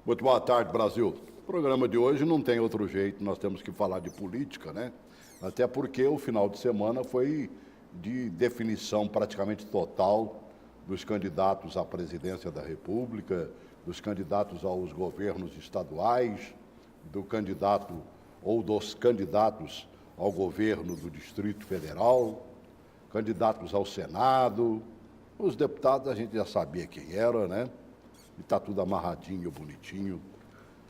Muito boa tarde, Brasil. O programa de hoje não tem outro jeito, nós temos que falar de política, né? Até porque o final de semana foi de definição praticamente total dos candidatos à presidência da República, dos candidatos aos governos estaduais, do candidato ou dos candidatos ao governo do Distrito Federal, candidatos ao Senado. Os deputados a gente já sabia quem era, né? E está tudo amarradinho, bonitinho.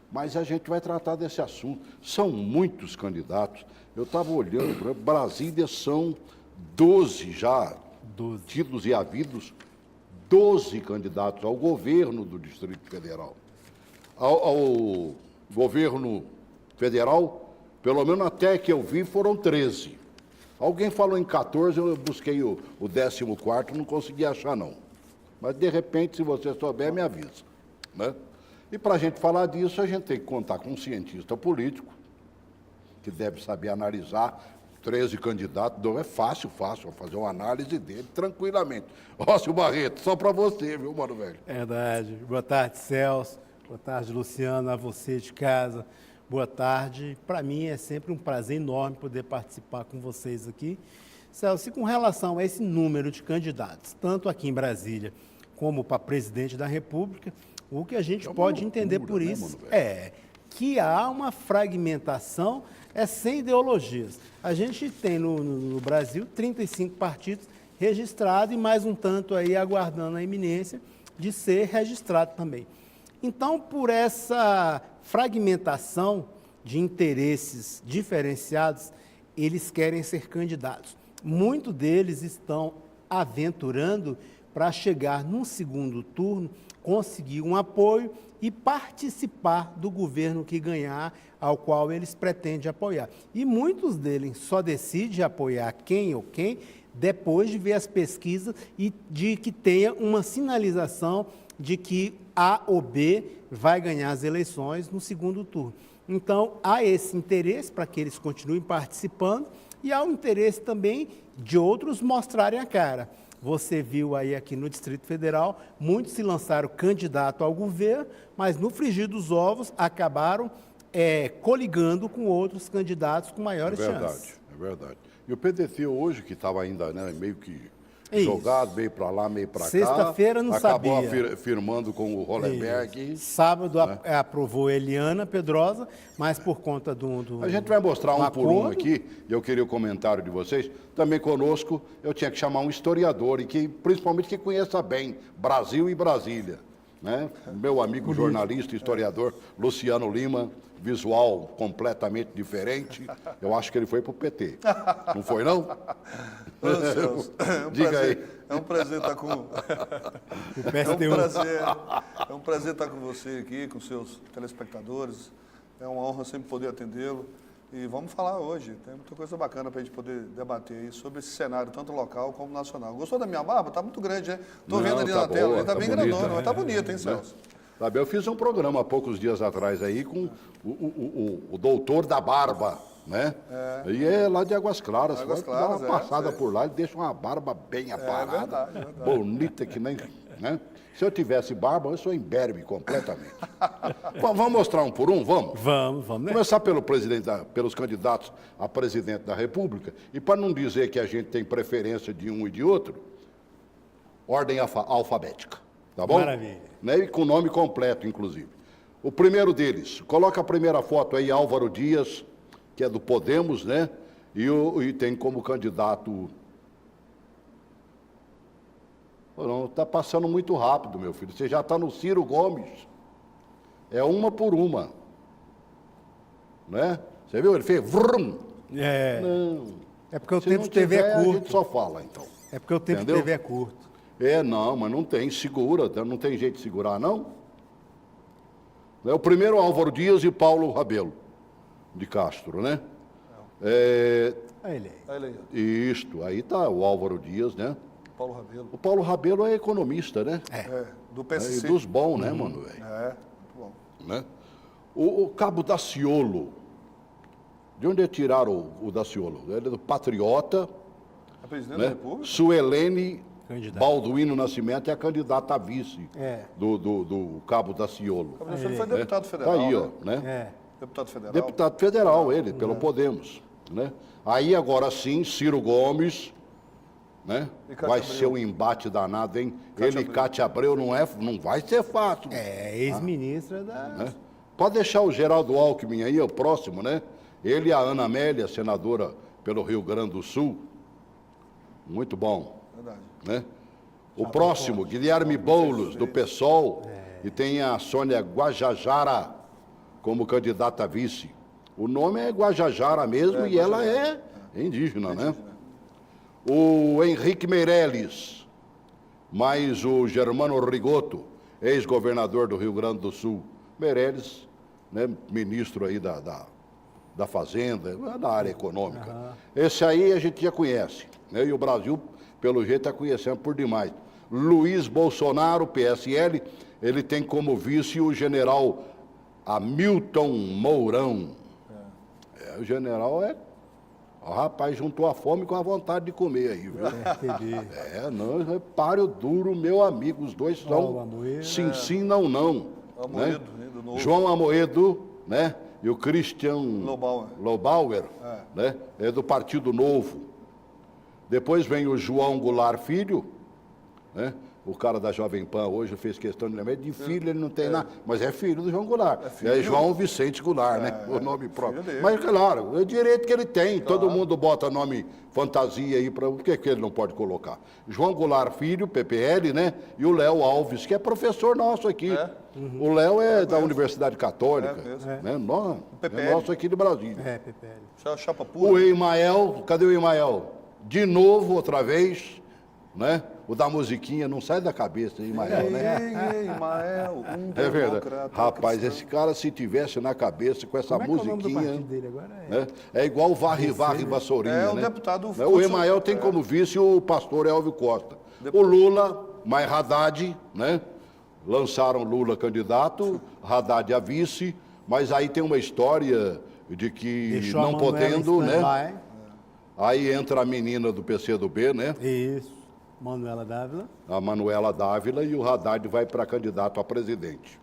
Mas a gente vai tratar desse assunto. São muitos candidatos. Eu estava olhando, por exemplo, Brasília são 12 já, 12. tidos e havidos, 12 candidatos ao governo do Distrito Federal. Ao governo federal, pelo menos até que eu vi, foram 13. Alguém falou em 14, eu busquei o 14º, não consegui achar, não. Mas, de repente, se você souber, me avisa, né? E para a gente falar disso, a gente tem que contar com um cientista político, que deve saber analisar 13 candidatos. Não é fácil fazer uma análise dele tranquilamente. Rócio Barreto, só para você, viu, mano velho? É verdade. Boa tarde, Celso. Boa tarde, Luciano, a você de casa. Boa tarde. Para mim é sempre um prazer enorme poder participar com vocês aqui. Celso, e com relação a esse número de candidatos, tanto aqui em Brasília como para presidente da República, o que a gente pode entender por isso é que há uma fragmentação sem ideologias. A gente tem no Brasil 35 partidos registrados e mais um tanto aí aguardando a iminência de ser registrado também. Então, por essa fragmentação de interesses diferenciados, eles querem ser candidatos. Muitos deles estão aventurando para chegar num segundo turno, conseguir um apoio e participar do governo que ganhar, ao qual eles pretendem apoiar. E muitos deles só decidem apoiar quem ou quem depois de ver as pesquisas e de que tenha uma sinalização de que A ou B vai ganhar as eleições no segundo turno. Então, há esse interesse para que eles continuem participando e há o interesse também de outros mostrarem a cara. Você viu aí aqui no Distrito Federal, muitos se lançaram candidato ao governo, mas no frigir dos ovos acabaram coligando com outros candidatos com maiores chances. É verdade. E o PDT hoje, que estava ainda, né, meio que Isso. jogado, meio para lá, meio para cá. Sexta-feira não acabou sabia. firmando com o Hollenberg. Sábado aprovou Eliana Pedrosa, mas por conta do A gente vai mostrar um por um acordo. aqui, e eu queria o comentário de vocês. Também conosco, eu tinha que chamar um historiador, e que, principalmente que conheça bem Brasil e Brasília, né? Meu amigo jornalista, historiador, Luciano Lima, visual completamente diferente. Eu acho que ele foi para o PT. Não foi, não? Diga aí. É um prazer estar com... O PSTU. É um prazer estar com você aqui, com seus telespectadores. É uma honra sempre poder atendê-lo. E vamos falar hoje. Tem muita coisa bacana para a gente poder debater aí sobre esse cenário, tanto local como nacional. Gostou da minha barba? Está muito grande, né? Estou vendo ali na tela. Está bem grandona, mas está bonita, hein, Celso? Sabe, eu fiz um programa há poucos dias atrás aí com o doutor da barba, né? E é lá de Águas Claras. Águas Pode dar Claras, uma passada por lá, ele deixa uma barba bem aparada, verdade. bonita que nem... né? Se eu tivesse barba, eu sou imberbe completamente. Vamos mostrar um por um, vamos? Vamos, né? Começar pelos candidatos a presidente da República, e para não dizer que a gente tem preferência de um e de outro, ordem alfabética, tá bom? Maravilha. Né? E com nome completo, inclusive. O primeiro deles, coloca a primeira foto aí, Álvaro Dias, que é do Podemos, né? E tem como candidato... Não, está passando muito rápido, meu filho. Você já está no Ciro Gomes. É uma por uma. Né? Você viu? Ele fez vrum. Não. É porque o Se tempo não de TV tiver, é a gente curto. só fala, então. É porque o tempo Entendeu? de TV é curto. Não, mas não tem. Segura. Não tem jeito de segurar, não? É o primeiro Álvaro Dias e Paulo Rabelo de Castro, né? Olha ele aí. Olha aí, ó. Isto. Aí está o Álvaro Dias, né? Paulo Rabelo. O Paulo Rabelo é economista, né? Do E PSC. dos bons, né, mano, velho? Muito bom. Né? O Cabo Daciolo. De onde tiraram o Daciolo? Ele é do Patriota, É presidente né? da República? Suelene Candidato. Balduino Nascimento é a candidata a vice do Cabo Daciolo. O Ele foi deputado Tá federal. aí, ó, né? né? Deputado federal. Deputado federal, ele, pelo Podemos, né? Aí agora sim, Ciro Gomes, né? E Cátia Vai Abreu. ser um embate danado, hein? Cátia Ele e Abreu. Cátia Abreu não vai ser fácil. Ex-ministra da... Né? Pode deixar o Geraldo Alckmin aí, o próximo, né? Ele e a Ana Amélia, senadora pelo Rio Grande do Sul. Muito bom, Verdade. né? O próximo, Guilherme Boulos, do PSOL, e tem a Sônia Guajajara como candidata a vice. O nome é Guajajara mesmo e ela é indígena, né? O Henrique Meirelles, mais o Germano Rigoto, ex-governador do Rio Grande do Sul. Meirelles, né, ministro aí da Fazenda, da área econômica. Esse aí a gente já conhece, né? E o Brasil, pelo jeito, está conhecendo por demais. Luiz Bolsonaro, PSL, ele tem como vice o general Hamilton Mourão. O general o rapaz juntou a fome com a vontade de comer aí, viu? entendi. Não, repare duro, meu amigo, os dois são Amoedo. sim, não. Amoedo, Né? do novo. João Amoedo, né? E o Christian Lobauer, né? É do Partido Novo. Depois vem o João Goulart Filho, né? O cara da Jovem Pan hoje fez questão de lembrar, de filho ele não tem nada, mas é filho do João Goulart. É João Vicente Goulart, né? O nome próprio. dele. Mas, claro, é o direito que ele tem. Todo mundo bota nome fantasia aí, por que ele não pode colocar? João Goulart Filho, PPL, né? E o Léo Alves, que é professor nosso aqui. O Léo é da Universidade Católica, né? É nosso aqui de Brasília. PPL. Chapa pura. O Emael, cadê o Emael? De novo, outra vez, né? O da musiquinha não sai da cabeça, Emael, né? Imael, É verdade. Rapaz, esse cara, se tivesse na cabeça com essa Como é que é o nome do musiquinha. partido dele agora? Né? É igual o Varre Vassourinha. É, o né? deputado Né? O Emael tem como vice o pastor Elvio Costa. O Lula, mais Haddad, né? Lançaram Lula candidato, Haddad a vice, mas aí tem uma história de que Deixou a não Manuela podendo, em né? stand-by. Aí entra a menina do PCdoB, né? Isso. Manuela Dávila. A Manuela Dávila, e o Haddad vai para candidato a presidente.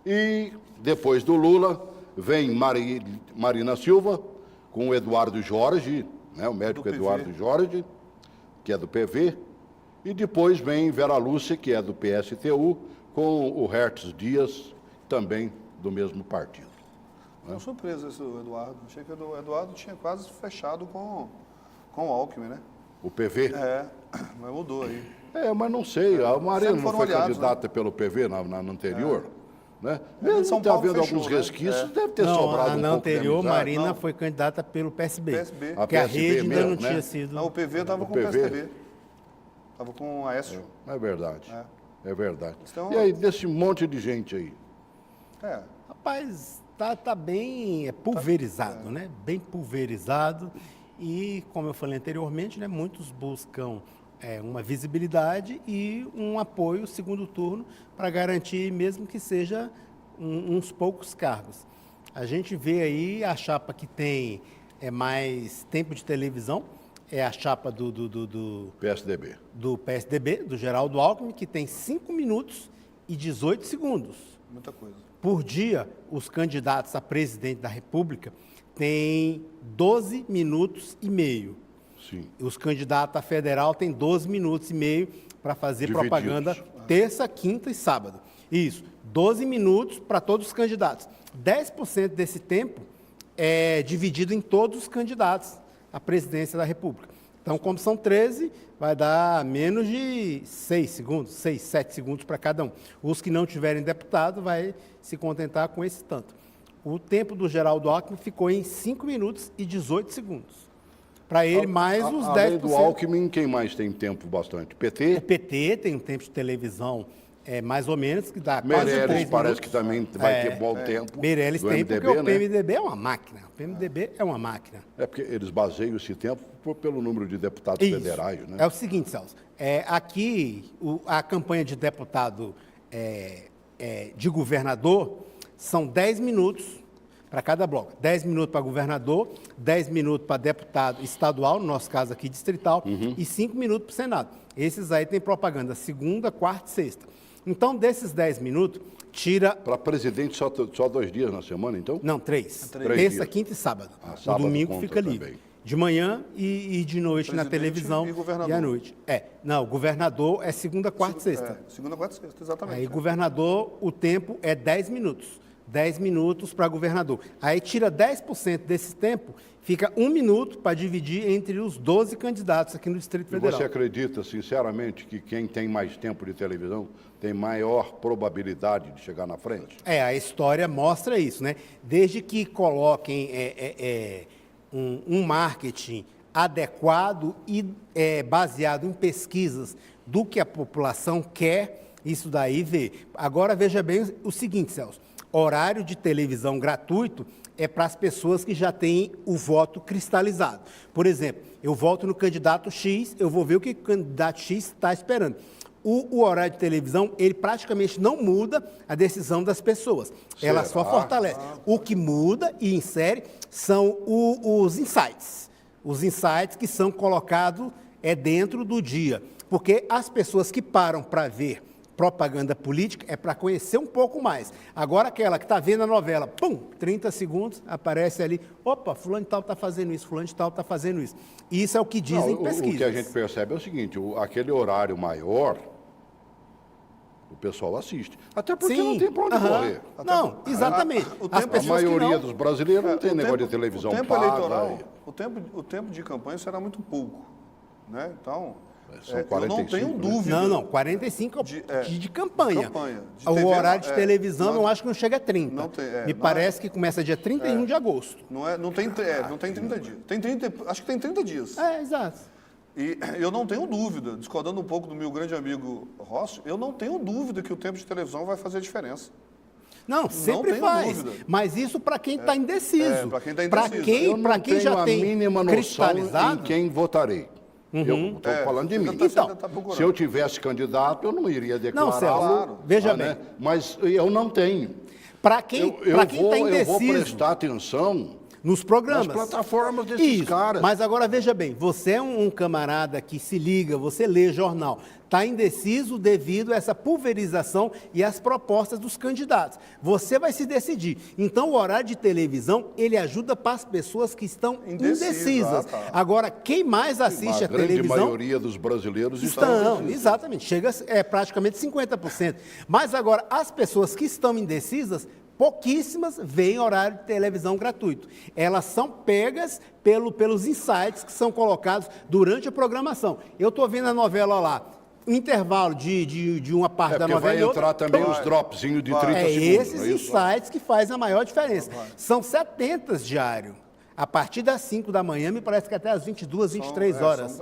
E depois do Lula, vem Marina Silva, com o Eduardo Jorge, né, o médico Eduardo Jorge, que é do PV, e depois vem Vera Lúcia, que é do PSTU, com o Hertz Dias, também do mesmo partido. Uma surpresa esse do Eduardo. Achei que o Eduardo tinha quase fechado com o Alckmin, né? O PV? Mas mudou aí. Mas não sei, a Marina Sempre não foram foi aliados, candidata pelo PV na anterior? Né? Ele Mesmo de São está Paulo havendo fechou, alguns né? resquícios, deve ter Não, sobrado um na pouco de anterior, amizade. Marina Não. foi candidata pelo PSB. PSB. Porque a PSB rede ainda mesmo, não né? tinha sido... Não, o PV estava com o PV. PSDB. Estava com o Aécio. É verdade. É verdade. Então- E aí, desse monte de gente aí? Rapaz, tá bem pulverizado, né? Bem pulverizado. E, como eu falei anteriormente, né, muitos buscam uma visibilidade e um apoio segundo turno para garantir, mesmo que seja uns poucos cargos. A gente vê aí a chapa que tem mais tempo de televisão, é a chapa do PSDB. do PSDB, do Geraldo Alckmin, que tem 5 minutos e 18 segundos. Muita coisa. Por dia, os candidatos a presidente da República têm 12 minutos e meio. Sim. Os candidatos a federal têm 12 minutos e meio para fazer Divididos. propaganda terça, quinta e sábado. Isso, 12 minutos para todos os candidatos. 10% desse tempo é dividido em todos os candidatos à presidência da República. Então, como são 13, vai dar menos de 6 segundos, 6, 7 segundos para cada um. Os que não tiverem deputado vai se contentar com esse tanto. O tempo do Geraldo Alckmin ficou em 5 minutos e 18 segundos. Para ele, mais os 10%. Além do Alckmin, quem mais tem tempo bastante? O PT? PT tem um tempo de televisão mais ou menos, que dá quase 3 Meirelles minutos. parece que também vai ter bom tempo. Meirelles do tem, MDB, porque o né? PMDB é uma máquina. O PMDB é uma máquina. É porque eles baseiam esse tempo pelo número de deputados Isso. federais, né? É o seguinte, Celso, aqui a campanha de deputado de governador são 10 minutos para cada bloco. 10 minutos para governador, 10 minutos para deputado estadual, no nosso caso aqui distrital, e 5 minutos para o Senado. Esses aí tem propaganda segunda, quarta e sexta. Então, desses 10 minutos, tira... Para presidente só 2 dias na semana, então? Não, 3. Três Terça, dias. quinta e sábado. O sábado domingo conta fica livre. também. De manhã e de noite na Presidente televisão e governador. e à noite. Não, governador é segunda, quarta e sexta. Segunda, quarta e sexta, exatamente. Aí, governador, o tempo é 10 minutos. 10 minutos para governador. Aí tira 10% desse tempo, fica 1 minuto para dividir entre os 12 candidatos aqui no Distrito E Federal. você acredita, sinceramente, que quem tem mais tempo de televisão tem maior probabilidade de chegar na frente? A história mostra isso, né? Desde que coloquem um marketing adequado e baseado em pesquisas do que a população quer, isso daí vê. Agora, veja bem o seguinte, Celso. Horário de televisão gratuito é para as pessoas que já têm o voto cristalizado. Por exemplo, eu voto no candidato X, eu vou ver o que o candidato X está esperando. O horário de televisão, ele praticamente não muda a decisão das pessoas. Ela só fortalece. O que muda e insere são os insights. Os insights que são colocados dentro do dia. Porque as pessoas que param para ver propaganda política é para conhecer um pouco mais. Agora aquela que está vendo a novela, 30 segundos, aparece ali, opa, fulano de tal está fazendo isso, fulano de tal está fazendo isso. Isso é o que dizem pesquisas. O que a gente percebe é o seguinte, aquele horário maior, o pessoal assiste. Até porque não tem para onde correr. Não, exatamente. A maioria dos brasileiros não tem negócio de televisão paga. Eleitoral, o tempo de campanha será muito pouco. Né? Então... São 45, eu não tenho dúvida. Não, 45 de campanha. De o TV, horário de televisão eu acho que não chega a 30. Não tem, Me parece que começa dia 31 de agosto. Não tem 30 dias. Acho que tem 30 dias. Exato. E eu não tenho dúvida, discordando um pouco do meu grande amigo Rossi, eu não tenho dúvida que o tempo de televisão vai fazer diferença. Não, sempre faz. Dúvida. Mas isso para quem está indeciso. Para quem está indeciso. Eu não quem tenho já a tem mínima noção cristalizado, em quem votarei. Eu estou falando de mim. Então, se eu tivesse candidato, eu não iria declará-lo. Claro. Veja bem. Mas eu não tenho. Para quem está indeciso, eu vou prestar atenção nos programas. nas plataformas desses caras. Mas agora veja bem, você é um camarada que se liga, você lê jornal, está indeciso devido a essa pulverização e às propostas dos candidatos. Você vai se decidir. Então, o horário de televisão, ele ajuda para as pessoas que estão indecisas. Agora, quem mais assiste a televisão... A grande maioria dos brasileiros estão exatamente, chega praticamente 50%. Mas agora, as pessoas que estão indecisas, pouquíssimas veem horário de televisão gratuito. Elas são pegas pelos insights que são colocados durante a programação. Eu estou vendo a novela lá, intervalo de uma parte da novela vai entrar também os dropzinhos de 30 segundos. Esses insights que fazem a maior diferença. São 70 diários. A partir das 5 da manhã, me parece que até às 22, 23 horas.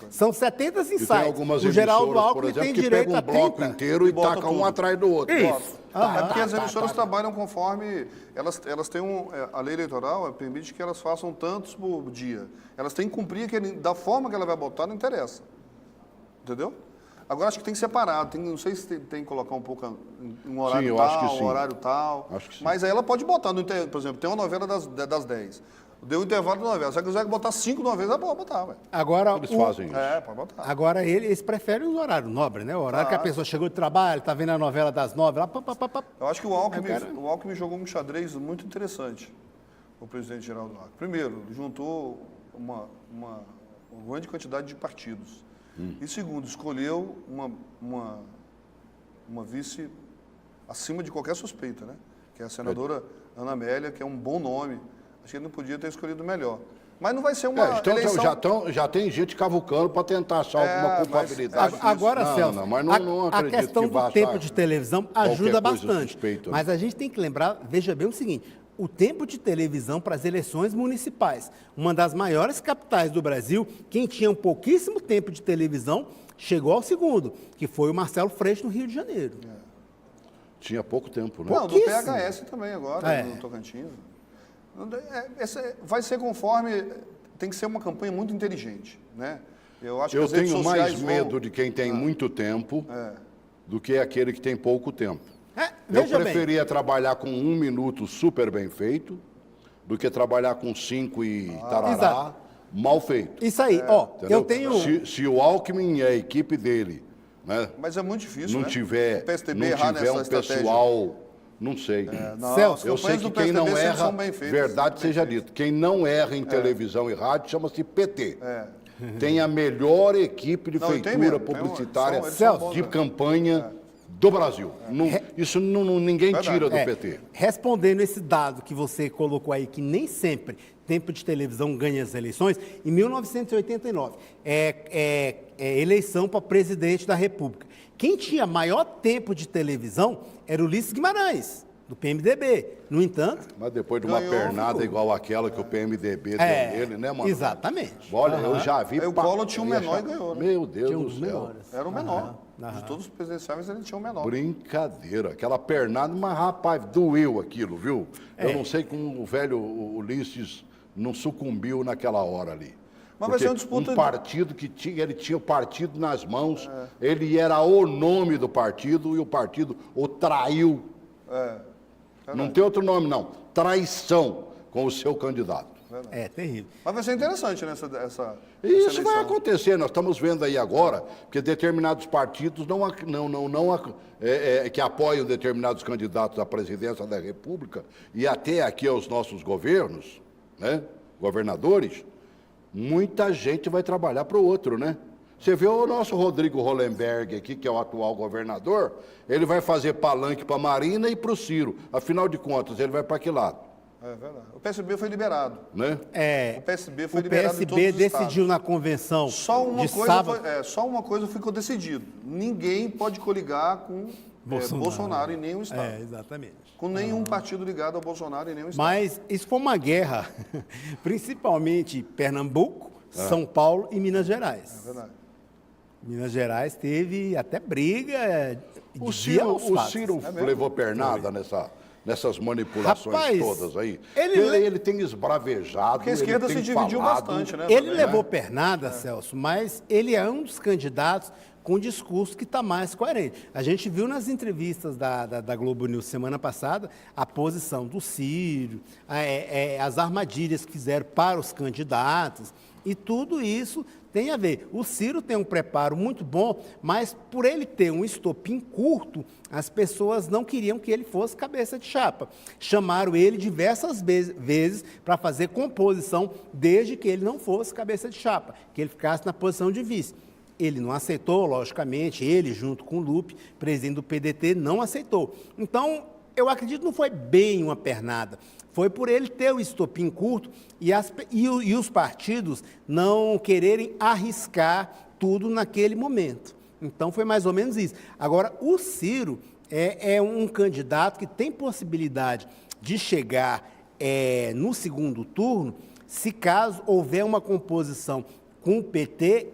São 70 insights. E tem algumas o Geraldo Alckmin, Alckmin por exemplo, tem direito que a pega um 30. bloco inteiro e taca um atrás do outro. Isso. É porque as emissoras trabalham conforme... Elas têm a lei eleitoral permite que elas façam tantos por dia. Elas têm que cumprir da forma que ela vai botar, não interessa. Entendeu? Agora, acho que tem que separar. Não sei se tem que colocar um pouco um horário tal, um horário tal. Acho que sim. Mas aí ela pode botar, por exemplo, tem uma novela das 10. Deu um intervalo da novela. Se ela quiser botar 5 de uma vez, ela pode botar. Ué. Agora, eles fazem isso. Pode botar. Agora, eles preferem o horário nobre, né? O horário que a pessoa chegou de trabalho, está vendo a novela das 9, lá, Eu acho que o Alckmin jogou um xadrez muito interessante, o presidente Geraldo Alckmin. Primeiro, juntou uma grande quantidade de partidos. E segundo, escolheu uma vice acima de qualquer suspeita, né? Que é a senadora Ana Amélia, que é um bom nome. Acho que ele não podia ter escolhido melhor. Mas não vai ser uma eleição... Já tem gente cavucando para tentar achar alguma culpabilidade. Agora, Celso, mas não a questão do tempo de televisão ajuda bastante. Suspeito, mas a gente tem que lembrar, veja bem o seguinte, o tempo de televisão para as eleições municipais, uma das maiores capitais do Brasil, quem tinha um pouquíssimo tempo de televisão, chegou ao segundo, que foi o Marcelo Freixo no Rio de Janeiro. Tinha pouco tempo, né? Não, do PHS também agora, no Tocantins. Vai ser conforme... Tem que ser uma campanha muito inteligente, né? Eu acho que as redes tenho sociais mais medo de quem tem muito tempo do que aquele que tem pouco tempo. Eu preferia trabalhar com 1 minuto super bem feito do que trabalhar com 5 e tarará, Exato. mal feito. Isso aí, ó, Entendeu? eu tenho... Se o Alckmin e a equipe dele, né, Mas é muito difícil, não né? tiver, O PSDB não errar tiver nessa um estratégia. pessoal, não sei. Não, Celso, as Eu sei campanhas que do quem PSDB não sempre erra, são bem feitas, verdade bem seja feitas. dito, quem não erra em televisão e rádio chama-se PT. Tem a melhor equipe de Não, e tem feitura mesmo, tem publicitária eles são bons, de né? campanha do Brasil. Isso ninguém tira do PT. Respondendo esse dado que você colocou aí, que nem sempre tempo de televisão ganha as eleições, em 1989, eleição para presidente da República. Quem tinha maior tempo de televisão era Ulisses Guimarães, do PMDB. No entanto, Mas depois de uma Ganhou, pernada ficou. igual aquela que o PMDB deu nele, né, mano? exatamente. Olha, eu já vi... Aí o Collor tinha um menor e ganhou, né? Meu Deus Tinha um do dos céu. menores. Era o menor. De todos os presidenciáveis, ele tinha o menor. Brincadeira, aquela pernada, mas rapaz, doeu aquilo, viu? Eu não sei como o velho Ulisses não sucumbiu naquela hora ali. Mas vai Porque ser uma disputa... um partido que tinha, ele tinha o partido nas mãos, ele era o nome do partido e o partido o traiu. Não tem outro nome, não. Traição com o seu candidato. É terrível. Mas vai ser interessante, né, essa Isso vai eleição. acontecer, nós estamos vendo aí agora que determinados partidos que apoiam determinados candidatos à presidência da República e até aqui aos nossos governos, né, governadores, muita gente vai trabalhar para o outro, né? Você vê o nosso Rodrigo Hollenberg aqui, que é o atual governador, ele vai fazer palanque para a Marina e para o Ciro. Afinal de contas, ele vai para que lado? É verdade. O PSB foi liberado. Né? O PSB foi O liberado em todos PSB os decidiu estados. na convenção Só uma, de coisa sábado. só uma coisa ficou decidido. Ninguém pode coligar com Bolsonaro em nenhum estado. Exatamente. Com nenhum partido ligado ao Bolsonaro em nenhum estado. Mas isso foi uma guerra, principalmente Pernambuco, São Paulo e Minas Gerais. É verdade. Minas Gerais teve até briga de O dia Ciro, aos o fatos. Ciro levou pernada nessas manipulações Rapaz, todas aí. ele- Ele tem esbravejado, Porque a esquerda ele tem se dividiu falado, bastante, né? Ele também, levou pernada, Celso, mas ele é um dos candidatos com discurso que está mais coerente. A gente viu nas entrevistas da Globo News semana passada a posição do Ciro, as armadilhas que fizeram para os candidatos, e tudo isso tem a ver. O Ciro tem um preparo muito bom, mas por ele ter um estopim curto, as pessoas não queriam que ele fosse cabeça de chapa. Chamaram ele diversas vezes para fazer composição, desde que ele não fosse cabeça de chapa, que ele ficasse na posição de vice. Ele não aceitou, logicamente, ele junto com o Lupe, presidente do PDT, não aceitou. Então, eu acredito que não foi bem uma pernada. Foi por ele ter o estopim curto e os partidos não quererem arriscar tudo naquele momento. Então, foi mais ou menos isso. Agora, o Ciro é um candidato que tem possibilidade de chegar no segundo turno, se caso houver uma composição com o PT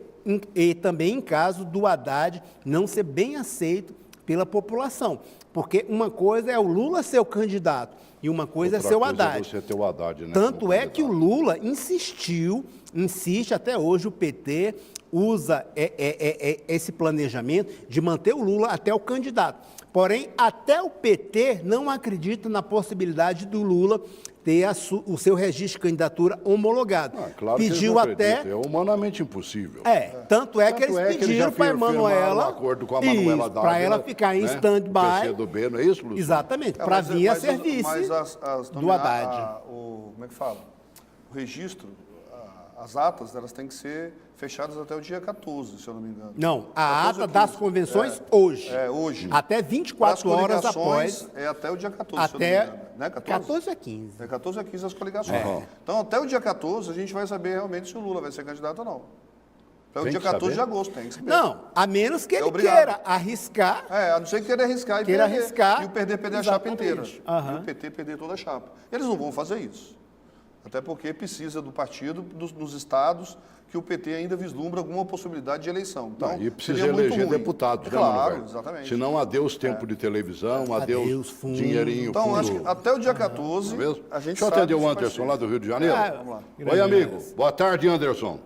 e também em caso do Haddad não ser bem aceito pela população. Porque uma coisa é o Lula ser o candidato e uma coisa Outra é ser o coisa é Haddad. você ter o Haddad, né, Tanto como é que o candidato. Lula insiste até hoje, o PT usa esse planejamento de manter o Lula até o candidato. Porém, até o PT não acredita na possibilidade do Lula ter o seu registro de candidatura homologado. Claro que eles Pediu não até... acreditam, é humanamente impossível. Tanto é que eles Tanto é que eles pediram já para a firmaram Emanuela, um acordo com a Manuela Dávila, para ela ficar em né? stand-by. PCdoB, não é isso, Lúcio? Exatamente, para vir a serviço do Haddad. Como é que fala? O registro, as atas, elas têm que ser fechadas até o dia 14, se eu não me engano. Não, a 14 ou ata das 15. convenções hoje. Hoje. Até 24 horas após. É até o dia 14, se eu não me Até engano. Né? 14 a 15. É 14 a 15 as coligações. Então, até o dia 14, a gente vai saber realmente se o Lula vai ser candidato ou não. Até o Tem dia que 14 de saber? agosto, tem que saber. Não, a menos que ele obrigado. queira arriscar. A não ser que queira arriscar e Queira perder. arriscar, E o perder a chapa inteira. exatamente. Aham. E o PT perder toda a chapa. Eles não vão fazer isso. Até porque precisa do partido, dos estados, que o PT ainda vislumbra alguma possibilidade de eleição. Então, E precisa seria muito eleger ruim. deputados, né, Claro, Mano Velho? exatamente. Senão, adeus tempo de televisão, adeus fundo. dinheirinho, Então, fundo. acho que até o dia 14, Não é mesmo? a gente Deixa eu sabe atender o se vai Anderson ser. lá do Rio de Janeiro. Vamos lá. Oi, amigo. Boa tarde, Anderson.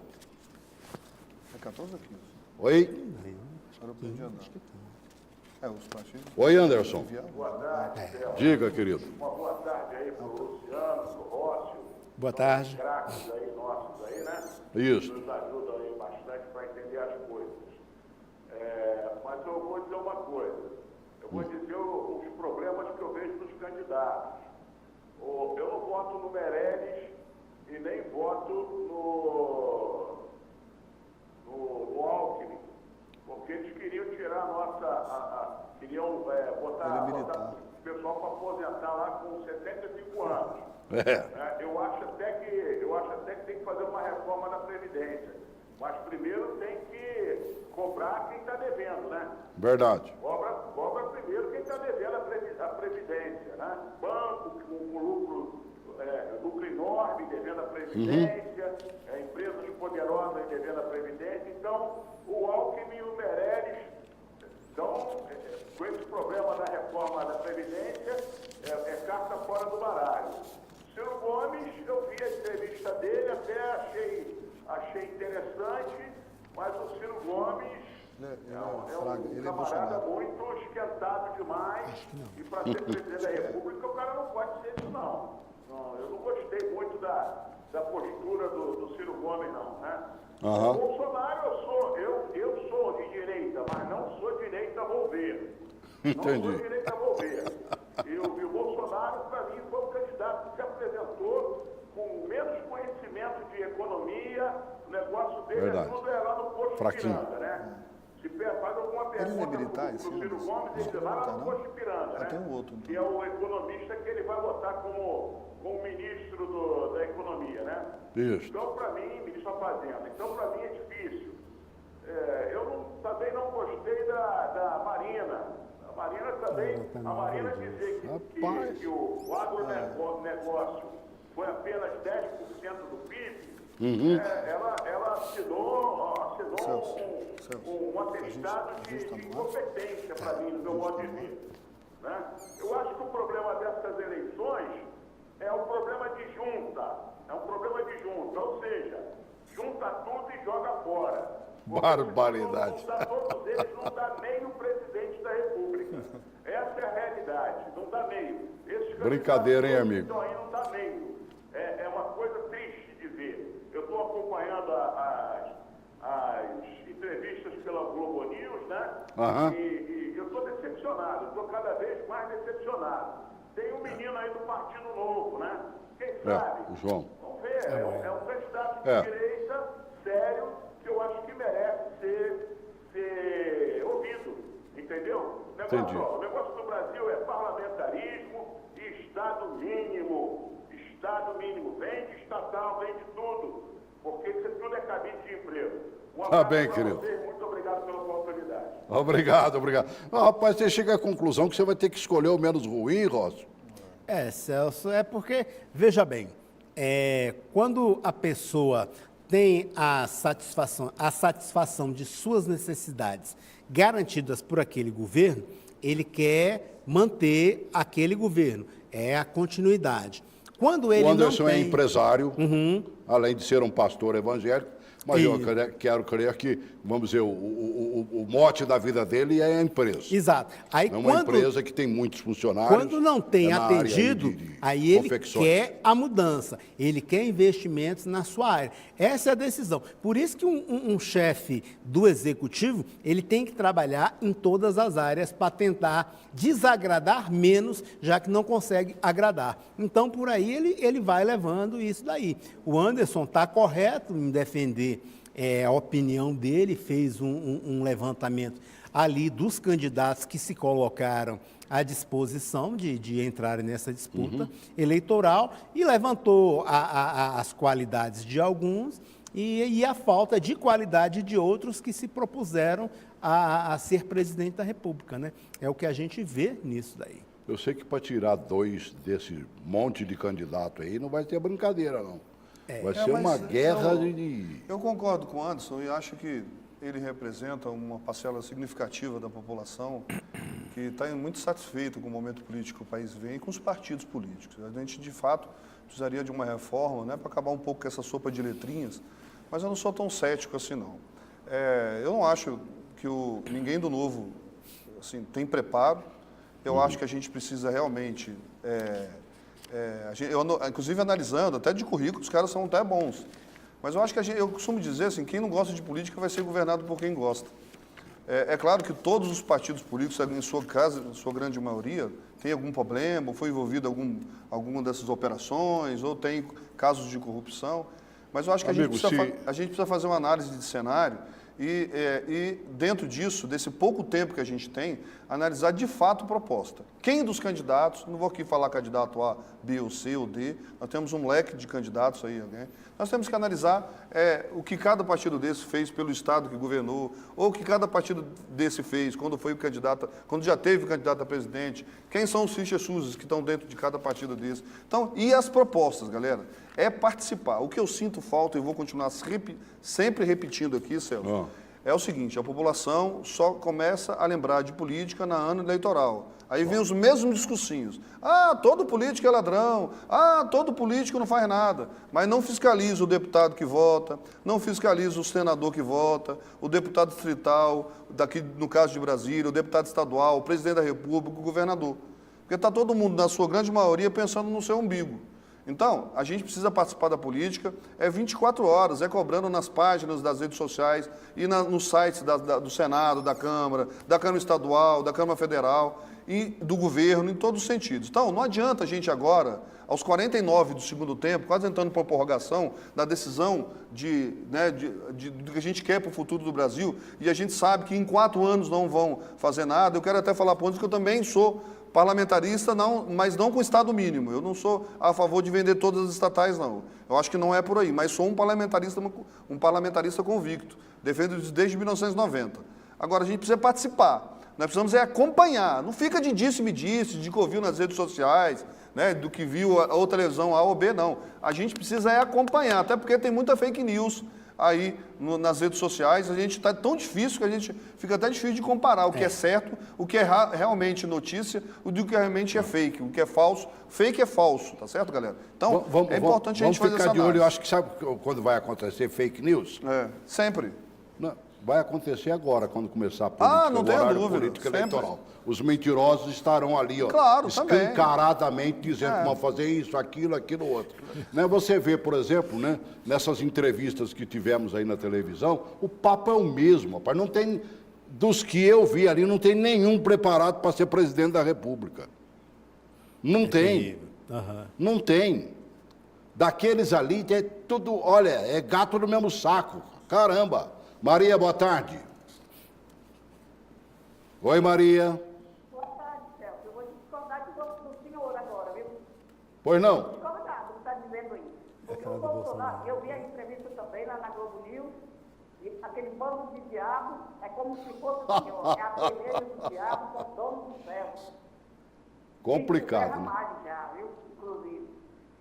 É 14 ou 15? Oi. Agora eu perdi a data. Os partidos Oi, Anderson. enviaram. Boa tarde, Celso. Diga, querido. Uma boa tarde aí para o Luciano, para o Rócio, Boa tarde. Craques aí nossos aí, né? Isso. Nos ajudam aí bastante para entender as coisas. Mas eu vou dizer uma coisa. Eu vou dizer os problemas que eu vejo nos candidatos. Eu não voto no Meirelles e nem voto no Alckmin, porque eles queriam tirar a nossa... queriam botar o pessoal para aposentar lá com 75 anos. Eu acho até que tem que fazer uma reforma da Previdência. Mas primeiro tem que cobrar quem está devendo, né? Verdade. Cobra primeiro quem está devendo a Previdência, né? Banco com lucro enorme devendo a Previdência, empresas poderosas devendo a Previdência. Então, o Alckmin e o Meirelles estão com esse problema da reforma da Previdência, carta fora do baralho. Ciro Gomes, eu vi a entrevista dele, até achei interessante, mas o Ciro Gomes é um camarada muito esquentado demais, e para ser presidente da República o cara não pode ser isso não. Eu não gostei muito da postura do Ciro Gomes não, né? O Bolsonaro eu sou de direita, mas não sou direita a volver. Entendi. Não sou direita a volver. E o Bolsonaro, para mim, foi um candidato que se apresentou com menos conhecimento de economia, o negócio dele tudo é lá no posto Ipiranga, né? Se faz alguma pergunta pro Ciro Gomes, ele vai lá no posto Ipiranga, né? Tem um outro, então. Que é o economista que ele vai botar como ministro da economia, né? Isso. Então, para mim, ministro da Fazenda, então para mim é difícil. Também não gostei da Marina. A Marina dizer que o agronegócio foi apenas 10% do PIB, ela assinou um atestado de incompetência para mim, no meu modo de ver. Né? Eu acho que o problema dessas eleições é um problema de junta. Ou seja, junta tudo e joga fora. Barbaridade. Todos eles não dá nem o presidente da República. Essa é a realidade, não dá meio. Brincadeira, hein, amigo? Então aí não dá meio. É uma coisa triste de ver. Eu estou acompanhando as entrevistas pela Globo News, né? E eu estou decepcionado, estou cada vez mais decepcionado. Tem um menino aí do Partido Novo, né? Quem sabe? O João. Vamos ver, é um candidato de direita sério que eu acho que merece ser ouvido, entendeu? Entendi. O negócio do Brasil é parlamentarismo e Estado mínimo. Estado mínimo, vende estatal, vende tudo, porque isso tudo é cabide de emprego. Tá bem, querido. Muito obrigado pela oportunidade. Obrigado. Rapaz, você chega à conclusão que você vai ter que escolher o menos ruim, Rosso? Celso, porque, veja bem, quando a pessoa tem a satisfação de suas necessidades garantidas por aquele governo, ele quer manter aquele governo, é a continuidade. Quando ele o Anderson não tem... é empresário, além de ser um pastor evangélico, mas eu quero crer que, vamos dizer, o mote da vida dele é a empresa. Exato. Aí, é uma empresa que tem muitos funcionários. Quando não tem atendido, aí ele quer a mudança, ele quer investimentos na sua área. Essa é a decisão. Por isso que um chefe do executivo, ele tem que trabalhar em todas as áreas para tentar desagradar menos, já que não consegue agradar. Então, por aí, ele vai levando isso daí. O Anderson está correto em defender a opinião dele, fez um levantamento ali dos candidatos que se colocaram à disposição de entrarem nessa disputa eleitoral e levantou as qualidades de alguns e a falta de qualidade de outros que se propuseram a ser presidente da República, né? É o que a gente vê nisso daí. Eu sei que para tirar 2 desse monte de candidato aí não vai ter brincadeira, não. Vai ser uma guerra de... Eu concordo com o Anderson e acho que ele representa uma parcela significativa da população que está muito satisfeita com o momento político que o país vem e com os partidos políticos. A gente, de fato, precisaria de uma reforma, né, para acabar um pouco com essa sopa de letrinhas, mas eu não sou tão cético assim, não. Eu não acho que ninguém do Novo assim, tem preparo. Eu acho que a gente precisa realmente... a Inclusive analisando, até de currículo, os caras são até bons. Mas eu acho que eu costumo dizer assim, quem não gosta de política vai ser governado por quem gosta. É claro que todos os partidos políticos, em sua grande maioria, tem algum problema, ou foi envolvido em alguma dessas operações, ou tem casos de corrupção. Mas eu acho que a gente precisa fazer uma análise de cenário e dentro disso, desse pouco tempo que a gente tem, analisar de fato proposta. Quem dos candidatos, não vou aqui falar candidato A, B ou C ou D, nós temos um leque de candidatos aí, né? Nós temos que analisar o que cada partido desse fez pelo Estado que governou, ou o que cada partido desse fez quando foi candidato, quando já teve candidato a presidente, quem são os fichas que estão dentro de cada partido desse. Então, e as propostas, galera? É participar. O que eu sinto falta, e vou continuar sempre repetindo aqui, Celso, é o seguinte, a população só começa a lembrar de política na ano eleitoral. Aí vem os mesmos discursinhos. Ah, todo político é ladrão. Ah, todo político não faz nada. Mas não fiscaliza o deputado que vota, não fiscaliza o senador que vota, o deputado distrital, daqui no caso de Brasília, o deputado estadual, o presidente da República, o governador. Porque está todo mundo, na sua grande maioria, pensando no seu umbigo. Então, a gente precisa participar da política, 24 horas, cobrando nas páginas das redes sociais e nos sites do Senado, da Câmara Estadual, da Câmara Federal e do governo, em todos os sentidos. Então, não adianta a gente agora, aos 49 do segundo tempo, quase entrando para a prorrogação da decisão do que a gente quer para o futuro do Brasil, e a gente sabe que em 4 anos não vão fazer nada. Eu quero até falar para onde que eu também sou parlamentarista, não, mas não com Estado mínimo. Eu não sou a favor de vender todas as estatais, não. Eu acho que não é por aí, mas sou um parlamentarista convicto. Defendo isso desde 1990. Agora, a gente precisa participar. Nós precisamos acompanhar. Não fica de disse-me disse, de que ouviu nas redes sociais, né, do que viu ou televisão A ou B, não. A gente precisa acompanhar, até porque tem muita fake news aí nas redes sociais, a gente está tão difícil que a gente fica até difícil de comparar o que é certo, o que é realmente notícia, o que realmente é fake, o que é falso. Fake é falso, tá certo, galera? Então, é importante a gente fazer essa análise. Vamos ficar de olho, eu acho que sabe quando vai acontecer fake news? Sempre. Não, vai acontecer agora, quando começar a política, não tenho dúvida, política sempre. eleitoral. Os mentirosos estarão ali, ó, claro, escancaradamente dizendo que vão fazer isso, aquilo outro. Né, você vê, por exemplo, né, nessas entrevistas que tivemos aí na televisão, o papo é o mesmo, rapaz. Não tem, dos que eu vi ali, não tem nenhum preparado para ser presidente da República. Não tem. Não tem. Daqueles ali, é tudo, olha, é gato no mesmo saco. Caramba. Maria, boa tarde. Oi, Maria. Boa tarde, Celso. Eu vou discordar do senhor agora, viu? Pois não? Discordar do que está dizendo aí. Porque o Bolsonaro, eu vi a entrevista também lá na Globo News, e aquele bando de diabo é como se fosse o senhor, é a beleza do diabo com o dono do céu. Complicado, né? Já, viu? Inclusive.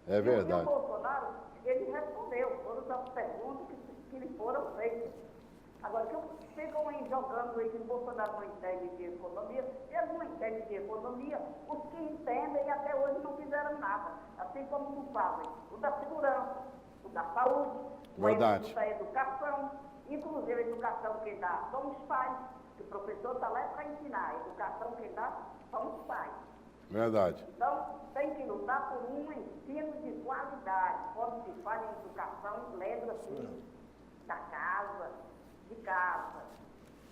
É verdade. E o Bolsonaro, ele respondeu todas as perguntas que lhe foram feitas. Agora, que ficam aí jogando aí que o Bolsonaro não entende de economia, ele não entende de economia, os que entendem até hoje não fizeram nada, assim como não fazem o da segurança, o da saúde, verdade. O da educação, inclusive a educação quem dá são os pais, que o professor está lá para ensinar, a educação quem dá são os pais. Verdade. Então, tem que lutar por um ensino de qualidade, quando se fala em educação, lembra-se da casa, de casa.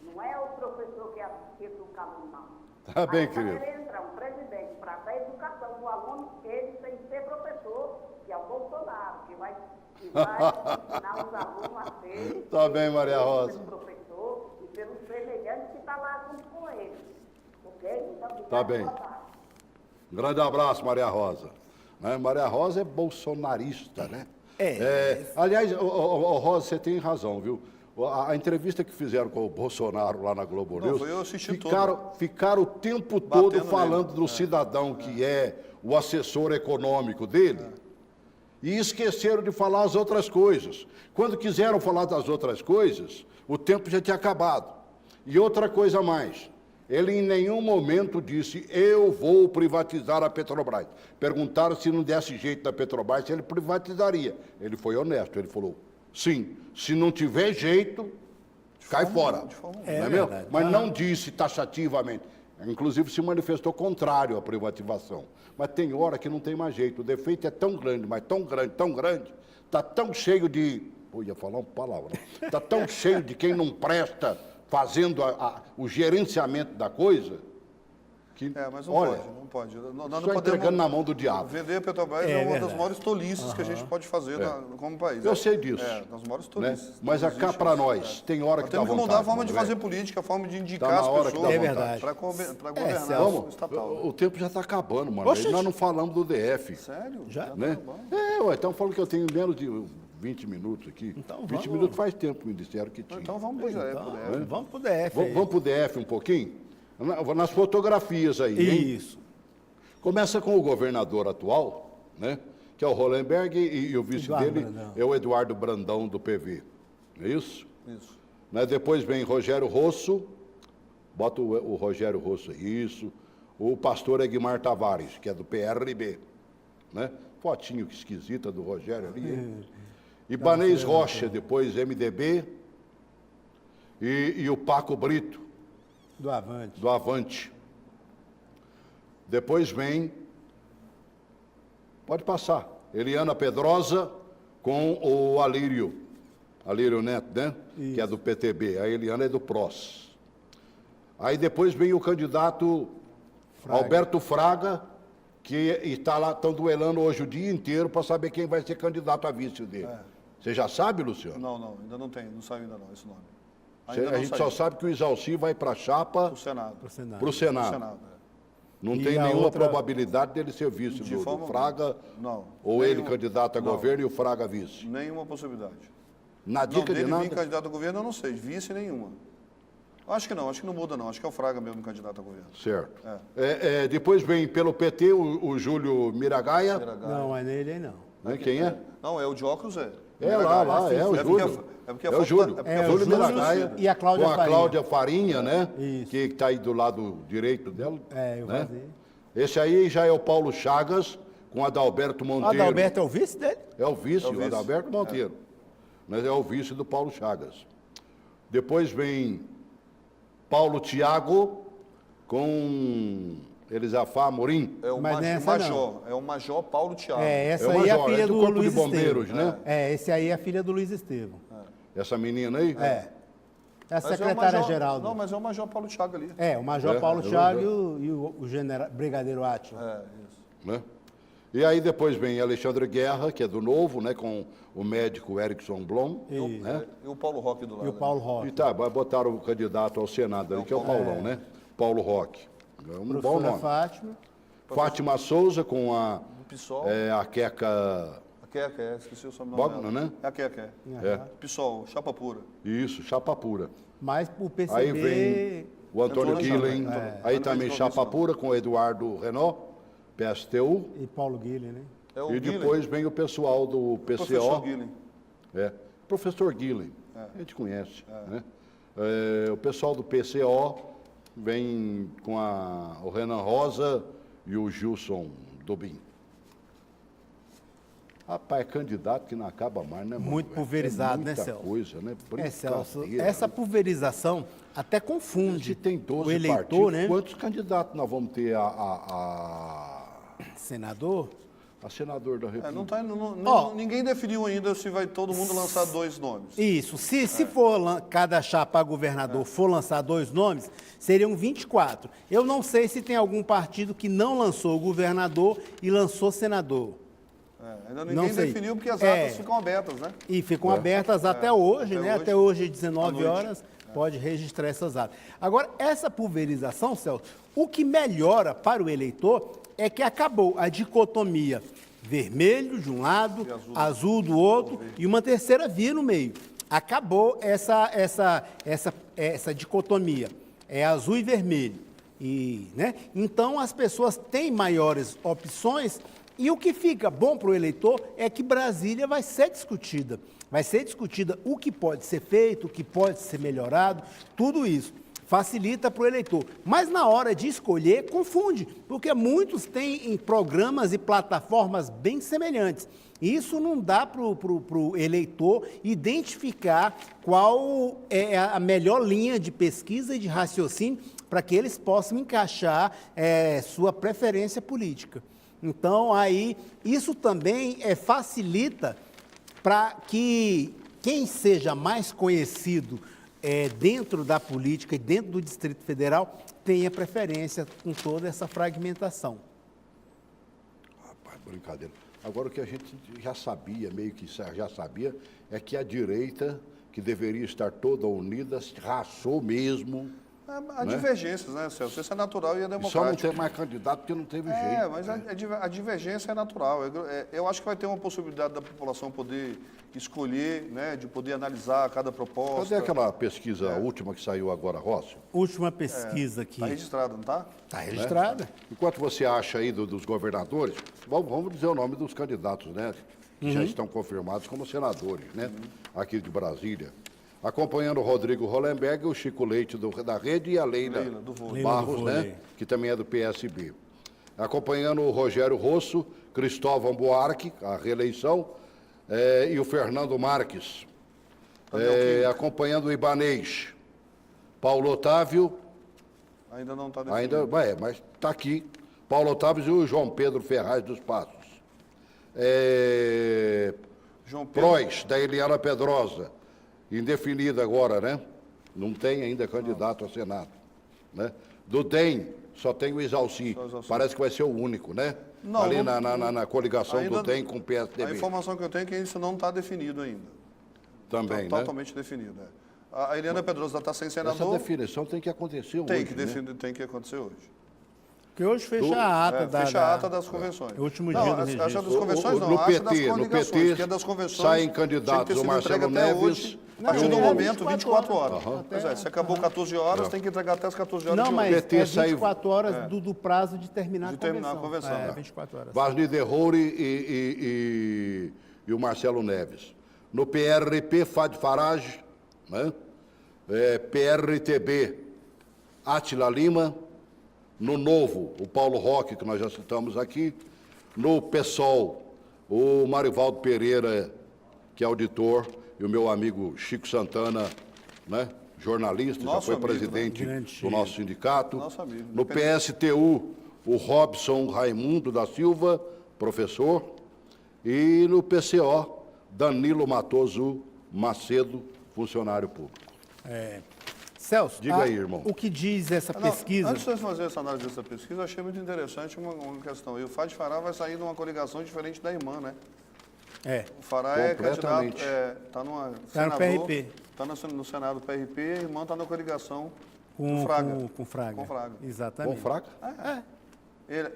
Não é o professor que educa o aluno, não. Tá bem, aí, querido. Quando ele entrar um presidente para dar educação do aluno, ele tem que ser professor, que é o Bolsonaro, que vai ensinar os alunos a ser Tá bem, Maria Rosa. pelo professor e pelo semelhante que está lá junto com ele. Ok? Então, Tá bem. Um grande abraço, Maria Rosa. Né? Maria Rosa é bolsonarista, né? Aliás, Rosa, você tem razão, viu? A entrevista que fizeram com o Bolsonaro lá na Globo News, eu assisti ficaram o tempo batendo todo falando nele. do cidadão que é o assessor econômico dele e esqueceram de falar as outras coisas. Quando quiseram falar das outras coisas, o tempo já tinha acabado. E outra coisa mais, ele em nenhum momento disse, eu vou privatizar a Petrobras. Perguntaram se não desse jeito da Petrobras, se ele privatizaria. Ele foi honesto, ele falou, sim, se não tiver jeito, cai fora. de forma Não é mesmo? Mas não disse taxativamente. inclusive se manifestou contrário à privatização. Mas tem hora que não tem mais jeito. O defeito é tão grande, mas tão grande, está tão cheio de... Eu ia falar uma palavra. Está tão cheio de quem não presta fazendo o gerenciamento da coisa, que, mas não olha, pode, não pode. Nós não só podemos entregando na mão do diabo. Vender a Petrobras é uma das maiores tolices que a gente pode fazer como país. Eu sei disso. Das maiores Né? tolices. Mas Não cá existe para isso. nós, tem hora que dá Temos que vontade. mudar a forma de velho. fazer política, a forma de indicar Tá na as hora que dá pessoas vontade. para governar Celso. o estatal. O tempo já está acabando, mano. Oxe, Nós não falamos do DF. Sério? Já? Né? Tá bom. Então falando que eu tenho menos de 20 minutos aqui. Então 20 vamos. minutos faz tempo, me disseram que tinha. Então vamos para o Vamos pro DF. Vamos para o DF um pouquinho? Nas fotografias aí, hein? Isso. Começa com o governador atual, né? Que é o Hollenberg e o vice Eduardo dele Brandão. é o Eduardo Brandão, do PV. Não é isso? Isso. Né? Depois vem Rogério Rosso, bota o Rogério Rosso aí, isso. O pastor Egmar Tavares, que é do PRB. Né? Fotinho que esquisita do Rogério ali. hein? Ibanez Rocha, depois MDB. E o Paco Brito, Do Avante. do Avante. Depois vem, pode passar, Eliana Pedrosa com o Alírio Neto, né? Isso. Que é do PTB, a Eliana é do PROS. Aí depois vem o candidato Alberto Fraga, que está lá, estão duelando hoje o dia inteiro para saber quem vai ser candidato a vice dele. Você já sabe, Luciano? Não, ainda não tem, não saiu ainda não esse nome. Ainda A não gente saiu. só sabe que o Isalci vai para a chapa Pro Senado. Pro Senado. para o Senado. Senado, Não E tem a nenhuma outra- probabilidade dele ser vice De do forma Fraga, não. ou ele Nenhuma- candidato a não. governo e o Fraga vice. Nenhuma possibilidade. Na Não, dica de dele vir nada? candidato a governo, eu não sei. Vice nenhuma. Acho que não muda não. Acho que é o Fraga mesmo candidato a governo. Certo. Depois vem pelo PT o Júlio Miragaia. Não, mas nele aí não. Né? Quem é? Não, é o de óculos, é. É lá, é o Júlio. porque É a o Júlio. foto- É o Júlio Júlio Miragaia. e a Cláudia com a Farinha. Cláudia Farinha, né? Isso. Que está aí do lado direito dela. Eu né? fazia. Esse aí já é o Paulo Chagas com Adalberto O Monteiro. Adalberto é o vice dele? É o vice, É o o vice. Adalberto Monteiro. Mas é o vice do Paulo Chagas. Depois vem Paulo Tiago com Elisafá Amorim. É o Mas nessa Major. É o Major Paulo Thiago. Essa É o aí é a major, filha é do do Corpo de Luiz Bombeiros, Estevam. né? Esse aí é a filha do Luiz Estevam. Essa menina aí? É a Mas é o secretária Major- geral. Não, mas é o Major Paulo Thiago ali. O Major É, Paulo é o Thiago Major. e o general, Brigadeiro Átila. É, isso. Né? E aí depois vem Alexandre Guerra, que é do Novo, né? Com o médico Erickson Blom. Né? E o Paulo Roque do lado. E o Paulo Roque. E tá, vai botar o candidato ao Senado ali, que é o Paulão, né? Paulo Roque. É um bom Professora nome. Fátima. Fátima Souza com Do PSOL. a Queca A Queca, esqueci o sobrenome Bogner, dela. né? É a Queca, É. PSOL, chapa pura. Isso, chapa pura. Mas o PCB... Aí vem o Antônio Entrou na Guilhem, chapa, aí Não também fez chapa convenção. pura com o Eduardo Renault, PSTU, E Paulo Guilherme, né? É o e Guilherme, depois vem o pessoal do professor PCO, Guilherme. Professor Guilhem, a gente conhece, né? O pessoal do PCO vem com o Renan Rosa e o Gilson Dobin. Rapaz, é candidato que não acaba mais, né, mano? Muito pulverizado, É muita né, Celso? coisa, né? Celso, Brincadeira, essa né? pulverização até confunde Se tem 12 o eleitor, partidos, né? quantos candidatos nós vamos ter a Senador? senador da República? Ninguém definiu ainda se vai todo mundo lançar dois nomes. Isso. Se for cada chapa a governador for lançar 2 nomes, seriam 24. Eu não sei se tem algum partido que não lançou governador e lançou senador. Ainda Não ninguém sei. definiu porque as atas ficam abertas, né? E ficam abertas até hoje, até né? hoje, Até hoje, à 19 noite. horas, pode registrar essas atas. Agora, essa pulverização, Celso, o que melhora para o eleitor é que acabou a dicotomia vermelho de um lado, azul do outro e uma terceira via no meio. Acabou essa dicotomia. É azul e vermelho. Né? Então, as pessoas têm maiores opções. E o que fica bom para o eleitor é que Brasília vai ser discutida. Vai ser discutida o que pode ser feito, o que pode ser melhorado, tudo isso facilita para o eleitor. Mas na hora de escolher, confunde, porque muitos têm programas e plataformas bem semelhantes. Isso não dá para o eleitor identificar qual é a melhor linha de pesquisa e de raciocínio para que eles possam encaixar sua preferência política. Então, aí, isso também facilita para que quem seja mais conhecido dentro da política e dentro do Distrito Federal tenha preferência com toda essa fragmentação. Rapaz, brincadeira. Agora, o que a gente já sabia, meio que já sabia, é que a direita, que deveria estar toda unida, rachou mesmo. Há divergências, né, Celso? Isso é natural e é democrático. Só não tem mais candidato porque não teve jeito. Mas a divergência é natural. Eu acho que vai ter uma possibilidade da população poder escolher, né, de poder analisar cada proposta. Cadê aquela pesquisa última que saiu agora, Rossi? Última pesquisa aqui. Está registrado, não está? Está registrada. Enquanto você acha aí dos governadores, vamos dizer o nome dos candidatos, né? Que já estão confirmados como senadores, né? Aqui de Brasília. Acompanhando o Rodrigo Hollenberg, o Chico Leite da Rede e a Leila do vôlei. Barros, Leila do vôlei. né? Que também é do PSB. Acompanhando o Rogério Rosso, Cristóvão Buarque, a reeleição, e o Fernando Marques. Acompanhando o Ibanez, Paulo Otávio. Ainda não está definido. Mas está aqui. Paulo Otávio e o João Pedro Ferraz dos Passos. João Pedro. Prois, da Eliana Pedrosa. Indefinida agora, né? Não tem ainda candidato a Senado. Né? Do DEM, só tem o Isalci. Parece que vai ser o único, né? Não, ali não- na coligação ainda- do DEM com o PSDB. A informação que eu tenho é que isso não está definido ainda. Também, né? Totalmente definido. A Eliana Pedrosa está sem Essa senador. definição tem que acontecer hoje, Tem que, né? tem que acontecer hoje. Porque hoje fecha a ata Fecha a ata das convenções. o último Não, dia do essa registro. das convenções não, No a ata das PT, no coligações, PT porque a das convenções saem tinha candidatos, que ter o sido Marcelo entregue até Neves. hoje, a partir do Não, momento, 24 horas. horas. Pois é, se acabou 14 horas, tem que entregar até as 14 horas Não, de mas hoje. PT é saiu- 24 horas do prazo de terminar De a convenção. terminar a convenção, né? 24 horas. Vasni Derrouri e o Marcelo Neves. No PRP, Fad Farage, né? PRTB, Átila Lima. No Novo, o Paulo Roque, que nós já citamos aqui. No PSOL, o Marivaldo Pereira, que é auditor, e o meu amigo Chico Santana, né? Jornalista, Nosso já foi amigo, presidente né? do nosso sindicato. Nosso amigo, No PSTU, o Robson Raimundo da Silva, professor. E no PCO, Danilo Matoso Macedo, funcionário público. Celso, Diga aí, irmão. o que diz essa Não, pesquisa? Antes de você fazer essa análise dessa pesquisa, eu achei muito interessante uma questão. E o Fad Fará vai sair de uma coligação diferente da irmã, né? O Fará é candidato, Completamente. está numa Tá no PRP. Está no Senado do PRP, a irmã está na coligação Com do Fraga. Com Fraga. Com Fraga. Exatamente. Bom, fraca?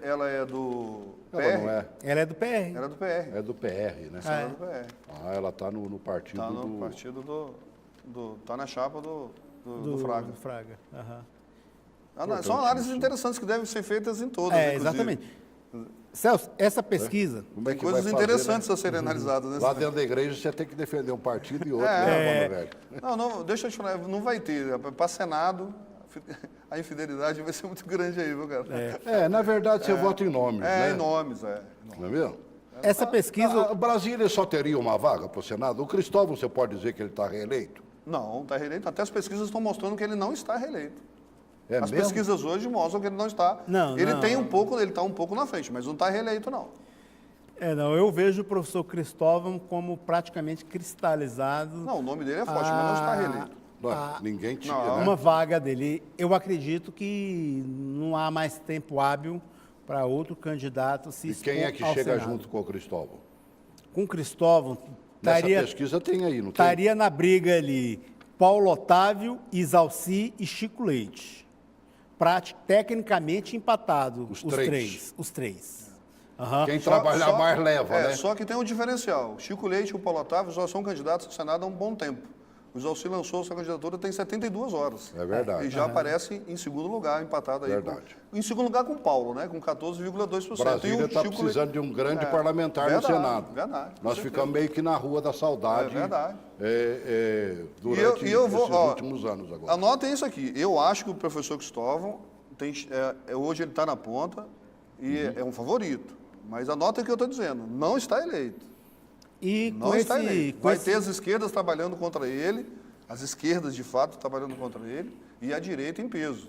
Ela é do PR? Ela não é. Ela é do PR. Ela é do PR. É do PR, né? Ela é do PR. Ah, ela está no partido Está no do... partido está na chapa do Fraga. Do Fraga. Aham. São análises interessantes que devem ser feitas em todas, inclusive. Exatamente. Celso, essa pesquisa... Como é Tem que vai coisas fazer, interessantes né? a serem analisadas. Né? Lá dentro da igreja você tem que defender um partido e outro, né, mano, velho? Não, deixa eu te falar, não vai ter. Para Senado, a infidelidade vai ser muito grande aí, viu, cara? Na verdade você vota em nomes, né? Em nomes, Não é mesmo? Essa pesquisa... A Brasília só teria uma vaga para o Senado? O Cristóvão, você pode dizer que ele está reeleito? Não, está reeleito. Até as pesquisas estão mostrando que ele não está reeleito. É As mesmo? pesquisas hoje mostram que ele não está. Não, ele não. tem ele está um pouco na frente, mas não está reeleito, não. eu vejo o professor Cristóvão como praticamente cristalizado Não, o nome dele é forte, mas não está reeleito. Não, ninguém tinha, não. né? uma vaga dele. Eu acredito que não há mais tempo hábil para outro candidato se E expor quem é que ao chega Senado. junto com o Cristóvão? Com o Cristóvão, Nessa estaria pesquisa tem aí, não tem? estaria na briga ali Paulo Otávio, Isalci e Chico Leite. Tecnicamente empatado Os os três. Aham. Quem trabalhar mais leva, né? Só que tem um diferencial. Chico Leite e o Paulo Otávio já são candidatos ao Senado há um bom tempo. O Isalci lançou sua candidatura tem 72 horas. É verdade. E já aparece em segundo lugar, empatado aí. Verdade. Em segundo lugar com o Paulo, né? Com 14,2%. Brasília E o está Chico precisando de um grande É, parlamentar verdade, no Senado. verdade, com Nós certeza. ficamos meio que na rua da saudade. É verdade. Durante E eu vou, esses ó, últimos anos agora. Anotem isso aqui. Eu acho que o professor Cristóvão, hoje ele está na ponta e Uhum. é um favorito. Mas anotem o que eu estou dizendo. Não está eleito. E Não está eleito. Vai ter as esquerdas trabalhando contra ele, as esquerdas de fato trabalhando contra ele, e a direita em peso.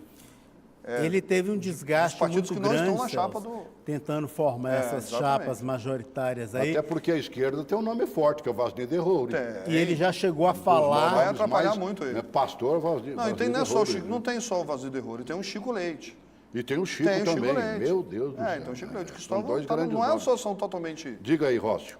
Ele teve um desgaste partidos muito que não grande, estão na chapa Celso, do... tentando formar essas exatamente. chapas majoritárias aí. Até porque a esquerda tem um nome forte, que é o Vasney Derrouri. E ele já chegou a Vai falar... atrapalhar muito ele. Pastor Vasney Não, e tem, não, é só o Chico, Derrouri. não tem só o Vazio de Erro, tem o Chico Leite. E tem o Chico Tem o também. Chico Leite. Meu Deus do céu. Então o Chico Leite. O São Cristóvão dois não grandes é uma nomes. situação totalmente... Diga aí, Rócio.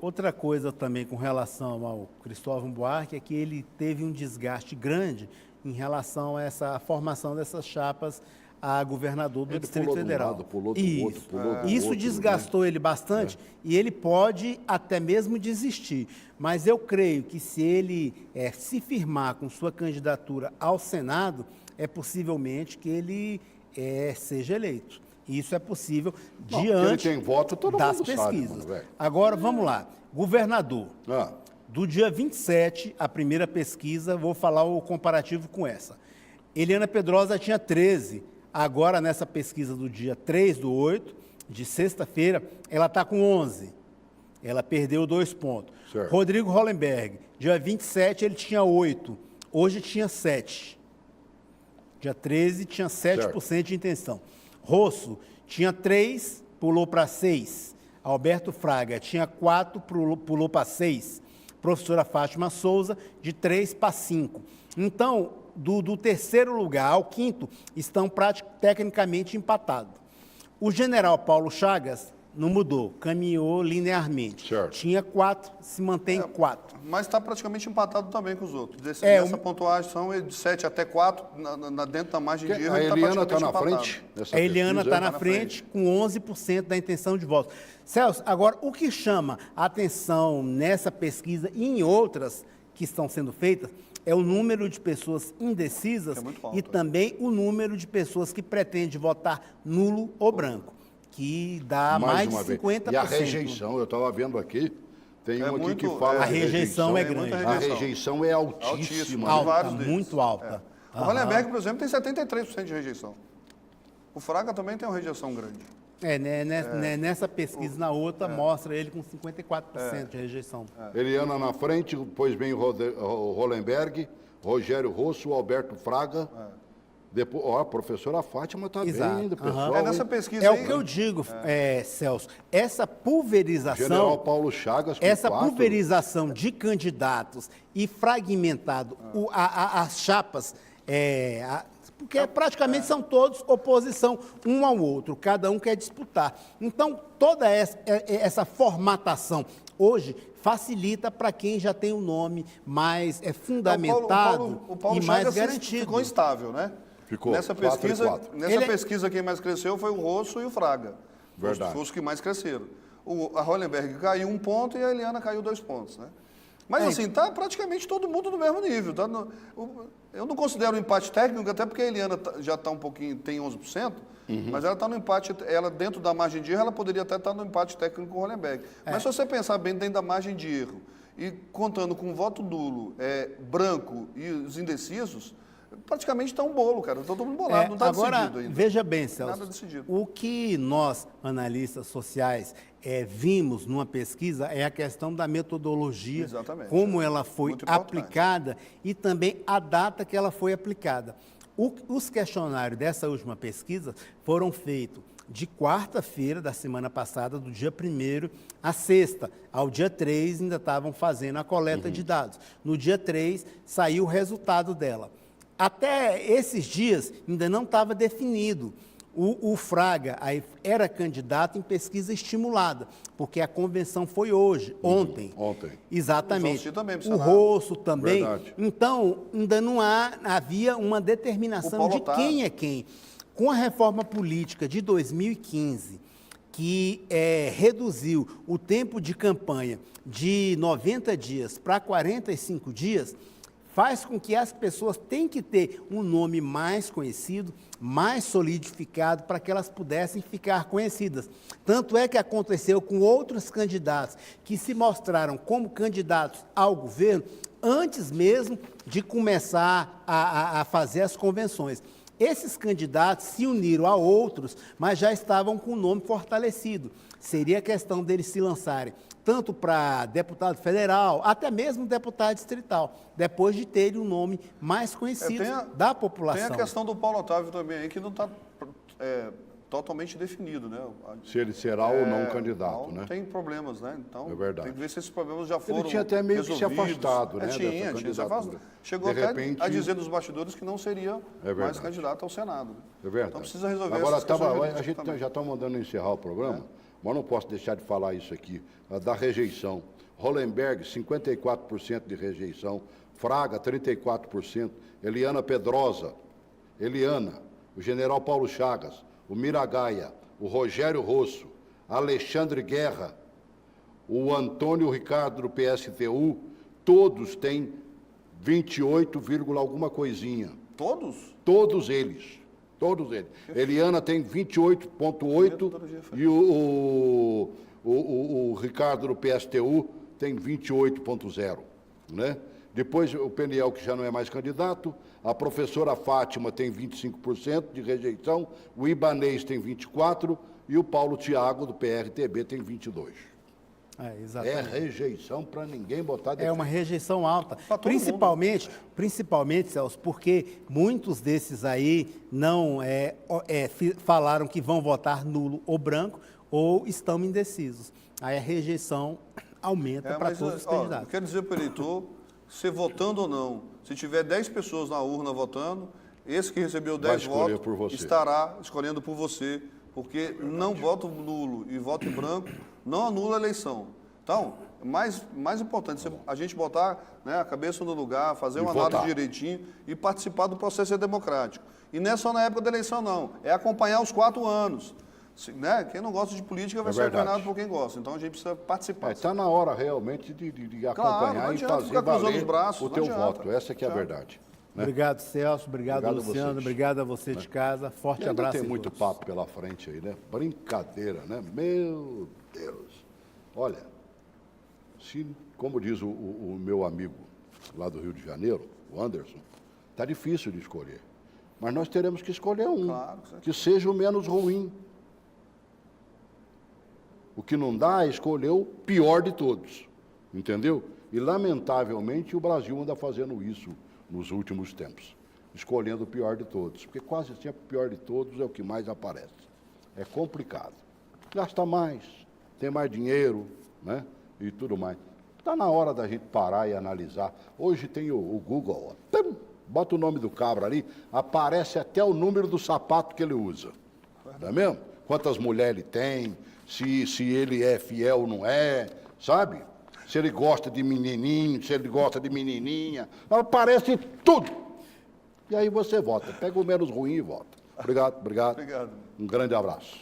Outra coisa também com relação ao Cristóvão Buarque é que ele teve um desgaste grande em relação a essa formação dessas chapas a governador do Ele Distrito pulou de um Federal. lado, pulou do Isso. outro, pulou do Isso outro, desgastou ele bastante e ele pode até mesmo desistir. Mas eu creio que se ele se firmar com sua candidatura ao Senado, é possivelmente que ele seja eleito. Isso é possível Não, diante que ele tem voto, todo das mundo sabe, pesquisas. mano, velho. Agora, vamos lá. Governador. Ah, Do dia 27, a primeira pesquisa, vou falar o comparativo com essa. Eliana Pedrosa tinha 13. Agora, nessa pesquisa do dia 3/8, de sexta-feira, ela está com 11. Ela perdeu 2 pontos. Certo. Rodrigo Hollenberg, dia 27, ele tinha 8. Hoje tinha 7. Dia 13, tinha 7% de intenção. Rosso tinha 3, pulou para 6. Alberto Fraga tinha 4, pulou para 6. Professora Fátima Souza, de 3 para 5. Então, do terceiro lugar ao quinto, estão tecnicamente empatados. O general Paulo Chagas não mudou, caminhou linearmente. Certo. Tinha 4, se mantém 4. Mas está praticamente empatado também com os outros. É, Nessa pontuação, de 7 até 4, dentro da margem de erro, a ele está Eliana está praticamente na empatado. frente? nessa A Eliana pesquisa, está hein? na frente com 11% da intenção de voto. Celso, agora, o que chama a atenção nessa pesquisa e em outras que estão sendo feitas é o número de pessoas indecisas Que é muito alto, e também o número de pessoas que pretendem votar nulo ou branco, que dá mais de uma vez. 50%. E a rejeição, eu estava vendo aqui, tem um aqui muito- que fala... A rejeição é grande. muita A rejeição é altíssima. Altíssima. Alta, vários deles. muito alta. O Hollenberg, por exemplo, tem 73% de rejeição. O Fraga também tem uma rejeição grande. Nessa pesquisa, na outra, mostra ele com 54% de rejeição. Eliana na frente, depois vem o Hollenberg, Rogério Rosso, Alberto Fraga. Depois, ó, a professora Fátima está bem Exato. ainda, pessoal. É nessa hein? pesquisa É aí, o que eu digo, Celso. Essa pulverização... General Paulo Chagas com Essa 4. pulverização de candidatos e fragmentado as chapas, porque praticamente são todos oposição um ao outro, cada um quer disputar. Então, toda essa formatação hoje facilita para quem já tem um nome mais fundamentado o Paulo e mais Chagas garantido. ficou instável, né? Ficou, Nessa 4 e pesquisa, 4. pesquisa, quem mais cresceu foi o Rosso e o Fraga. Verdade. Foram os que mais cresceram. A Hollenberg caiu 1 ponto e a Eliana caiu 2 pontos, né? Mas assim, tá praticamente todo mundo no mesmo nível. Tá eu não considero um empate técnico, até porque a Eliana já está um pouquinho, tem 11%, mas ela está no empate, ela dentro da margem de erro, ela poderia até estar no empate técnico com o Hollenberg. Mas se você pensar bem dentro da margem de erro, e contando com o voto nulo, branco e os indecisos, praticamente está um bolo, cara. Está todo mundo bolado, não está Agora, decidido ainda. veja bem, Celso, Nada decidido. o que nós, analistas sociais, vimos numa pesquisa é a questão da metodologia, Exatamente, como ela foi Muito importante. aplicada e também a data que ela foi aplicada. Os questionários dessa última pesquisa foram feitos de quarta-feira da semana passada, do dia 1º à sexta. Ao dia 3 ainda estavam fazendo a coleta de dados. No dia 3 saiu o resultado dela. Até esses dias ainda não estava definido. O Fraga era candidato em pesquisa estimulada, porque a convenção foi hoje, ontem. Ontem. Exatamente. O Valci também, pro O Senado. Rosso também. Verdade. Então, ainda não havia uma O determinação Paulo de Otávio. quem é quem. Com a reforma política de 2015, que reduziu o tempo de campanha de 90 dias para 45 dias, faz com que as pessoas tenham que ter um nome mais conhecido, mais solidificado, para que elas pudessem ficar conhecidas. Tanto é que aconteceu com outros candidatos que se mostraram como candidatos ao governo antes mesmo de começar a fazer as convenções. Esses candidatos se uniram a outros, mas já estavam com o nome fortalecido. seria a questão deles se lançarem tanto para deputado federal, até mesmo deputado distrital, depois de terem um nome mais conhecido da população. Tem a questão do Paulo Otávio também aí, que não está totalmente definido, né? Se ele será ou não candidato, né? Tem problemas, né? Então, É verdade. tem que ver se esses problemas já foram Ele tinha até meio que se resolvidos. afastado, né, Tinha dessa se afastado. candidatura. Chegou De até repente- a dizer nos bastidores que não seria mais verdade. candidato ao Senado. Né? É verdade. Então precisa resolver Agora, essas questões a jurídicas gente também. já está mandando encerrar o programa, mas não posso deixar de falar isso aqui, da rejeição. Hollenberg, 54% de rejeição. Fraga, 34%. Eliana Pedrosa, o general Paulo Chagas, o Miragaia, o Rogério Rosso, Alexandre Guerra, o Antônio Ricardo do PSTU, todos têm 28, alguma coisinha. Todos? Todos eles. Todos eles. Eliana tem 28,8 e o Ricardo do PSTU tem 28,0, né? Depois o Peniel, que já não é mais candidato, a professora Fátima tem 25% de rejeição, o Ibanez tem 24% e o Paulo Tiago, do PRTB, tem 22%. É Exatamente. rejeição para ninguém botar defeito. É uma rejeição alta, Pra todo principalmente, Celso, porque muitos desses aí não falaram que vão votar nulo ou branco ou estão indecisos. Aí a rejeição aumenta para mas, todos os ó, candidatos. eu quero dizer para o eleitor, se votando ou não, se tiver 10 pessoas na urna votando, esse que recebeu 10 escolher por votos você. estará escolhendo por você, porque não voto nulo e voto branco não anula a eleição. Então, mais importante, a gente botar, né, a cabeça no lugar, fazer uma análise votar. direitinho e participar do processo democrático. E não é só na época da eleição, não. É acompanhar os 4 anos. Né? Quem não gosta de política vai ser verdade. acompanhado por quem gosta. Então, a gente precisa participar. Está na hora realmente de não acompanhar e adianta fazer ficar cruzando valer os braços, o não teu adianta. voto. Essa que é a verdade. Né? Obrigado, Celso. Obrigado, Obrigado a Luciano. vocês. Obrigado a você de casa. Forte E ainda abraço. tem a muito todos. papo pela frente aí, né? Brincadeira, né? Meu Deus. Olha, como diz o meu amigo lá do Rio de Janeiro, o Anderson, está difícil de escolher. Mas nós teremos que escolher um, Claro, que seja o menos ruim. O que não dá é escolher o pior de todos, entendeu? E, lamentavelmente, o Brasil anda fazendo isso nos últimos tempos, escolhendo o pior de todos, porque quase sempre o pior de todos é o que mais aparece. É complicado. Gasta mais, tem mais dinheiro, né? E tudo mais. Está na hora da gente parar e analisar. Hoje tem o Google, ó, bota o nome do cabra ali, aparece até o número do sapato que ele usa. Não é mesmo? Quantas mulheres ele tem, se ele é fiel ou não é, sabe? Se ele gosta de menininho, se ele gosta de menininha, aparece tudo. E aí você vota, pega o menos ruim e vota. Obrigado. Obrigado. Um grande abraço.